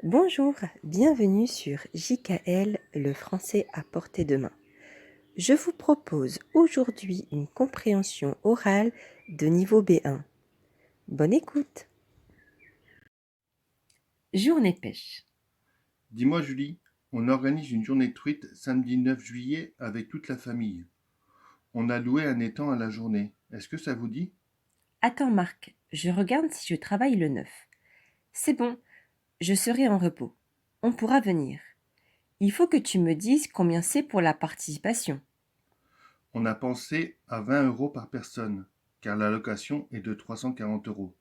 Bonjour, bienvenue sur JKL, le français à portée de main. Je vous propose aujourd'hui une compréhension orale de niveau B1. Bonne écoute. Journée pêche. Dis-moi Julie, on organise une journée de truite samedi 9 juillet avec toute la famille. On a loué un étang à la journée. Est-ce que ça vous dit? Attends Marc, je regarde si je travaille le 9. C'est bon, je serai en repos. On pourra venir. Il faut que tu me dises combien c'est pour la participation. On a pensé à 20 € par personne, car la location est de 340 €.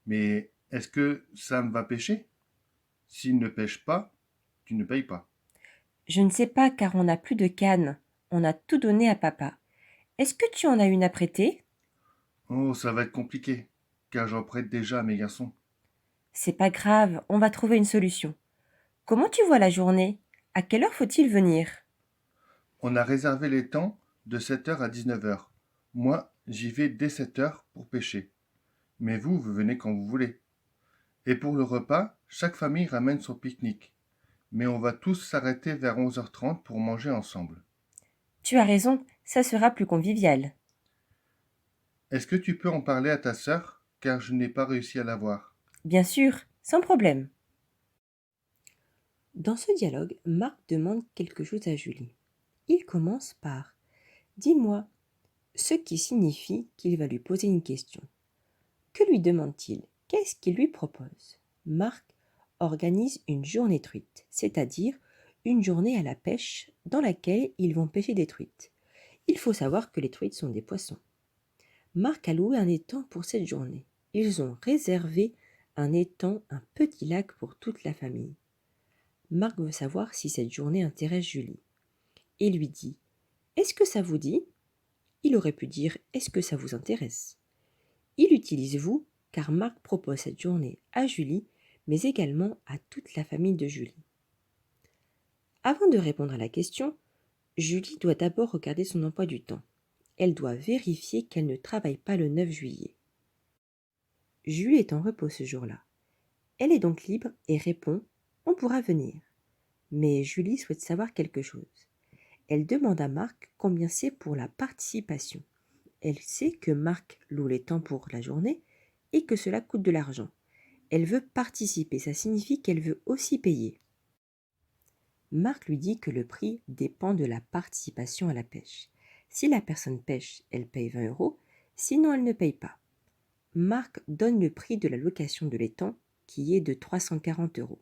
Mais est-ce que Sam va pêcher? S'il ne pêche pas, tu ne payes pas. Je ne sais pas car on n'a plus de canne. On a tout donné à papa. Est-ce que tu en as une à prêter? Oh, ça va être compliqué, car j'en prête déjà à mes garçons. C'est pas grave, on va trouver une solution. Comment tu vois la journée? À quelle heure faut-il venir? On a réservé l'étang de 7 h à 19 h. Moi, j'y vais dès 7 h pour pêcher. Mais vous venez quand vous voulez. Et pour le repas, chaque famille ramène son pique-nique. Mais on va tous s'arrêter vers 11 h 30 pour manger ensemble. Tu as raison, ça sera plus convivial. Est-ce que tu peux en parler à ta sœur? Car je n'ai pas réussi à la voir. Bien sûr, sans problème. Dans ce dialogue, Marc demande quelque chose à Julie. Il commence par dis-moi, ce qui signifie qu'il va lui poser une question. Que lui demande-t-il? Qu'est-ce qu'il lui propose? Marc organise une journée truite, c'est-à-dire une journée à la pêche dans laquelle ils vont pêcher des truites. Il faut savoir que les truites sont des poissons. Marc a loué un étang pour cette journée. Ils ont réservé un étang, un petit lac pour toute la famille. Marc veut savoir si cette journée intéresse Julie. Il lui dit « Est-ce que ça vous dit ?» Il aurait pu dire « Est-ce que ça vous intéresse ?» Il utilise « vous » car Marc propose cette journée à Julie, mais également à toute la famille de Julie. Avant de répondre à la question, Julie doit d'abord regarder son emploi du temps. Elle doit vérifier qu'elle ne travaille pas le 9 juillet. Julie est en repos ce jour-là. Elle est donc libre et répond « On pourra venir ». Mais Julie souhaite savoir quelque chose. Elle demande à Marc combien c'est pour la participation. Elle sait que Marc loue les temps pour la journée et que cela coûte de l'argent. Elle veut participer, ça signifie qu'elle veut aussi payer. Marc lui dit que le prix dépend de la participation à la pêche. Si la personne pêche, elle paye 20 €, sinon elle ne paye pas. Marc donne le prix de la location de l'étang, qui est de 340 €.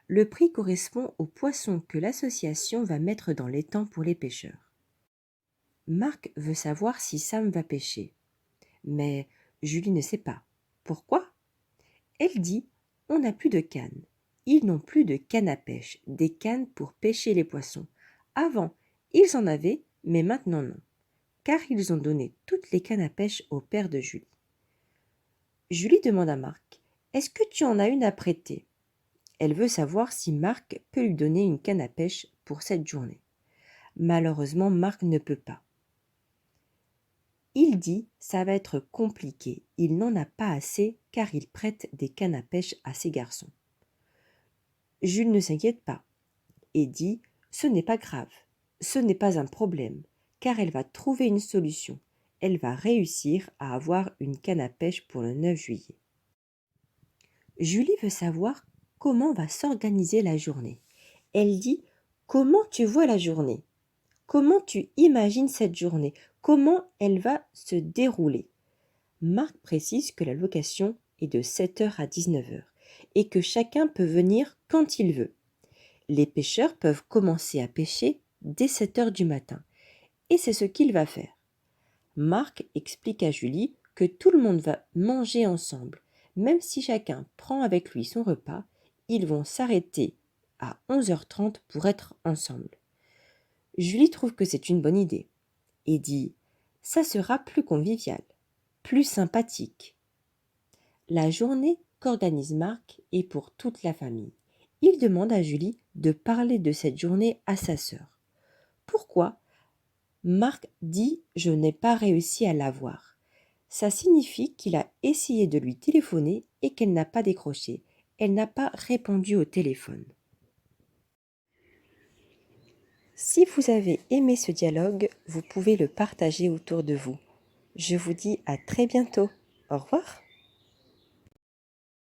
Le prix correspond aux poissons que l'association va mettre dans l'étang pour les pêcheurs. Marc veut savoir si Sam va pêcher. Mais Julie ne sait pas. Pourquoi? Elle dit « On n'a plus de cannes. Ils n'ont plus de cannes à pêche, des cannes pour pêcher les poissons. Avant, ils en avaient, mais maintenant non, car ils ont donné toutes les cannes à pêche au père de Julie. » Julie demande à Marc « Est-ce que tu en as une à prêter ?» Elle veut savoir si Marc peut lui donner une canne à pêche pour cette journée. Malheureusement, Marc ne peut pas. Il dit « Ça va être compliqué, il n'en a pas assez car il prête des cannes à pêche à ses garçons. » Jules ne s'inquiète pas et dit « Ce n'est pas grave, ce n'est pas un problème, car elle va trouver une solution. Elle va réussir à avoir une canne à pêche pour le 9 juillet. » Julie veut savoir comment va s'organiser la journée. Elle dit « Comment tu vois la journée? Comment tu imagines cette journée? Comment elle va se dérouler ?» Marc précise que la location est de 7 h à 19 h et que chacun peut venir quand il veut. Les pêcheurs peuvent commencer à pêcher dès 7 h du matin et c'est ce qu'il va faire. Marc explique à Julie que tout le monde va manger ensemble. Même si chacun prend avec lui son repas, ils vont s'arrêter à 11 h 30 pour être ensemble. Julie trouve que c'est une bonne idée et dit « Ça sera plus convivial, plus sympathique. » La journée qu'organise Marc est pour toute la famille. Il demande à Julie de parler de cette journée à sa sœur. Pourquoi? Marc dit « Je n'ai pas réussi à la voir ». Ça signifie qu'il a essayé de lui téléphoner et qu'elle n'a pas décroché. elle n'a pas répondu au téléphone. Si vous avez aimé ce dialogue, vous pouvez le partager autour de vous. Je vous dis à très bientôt. Au revoir.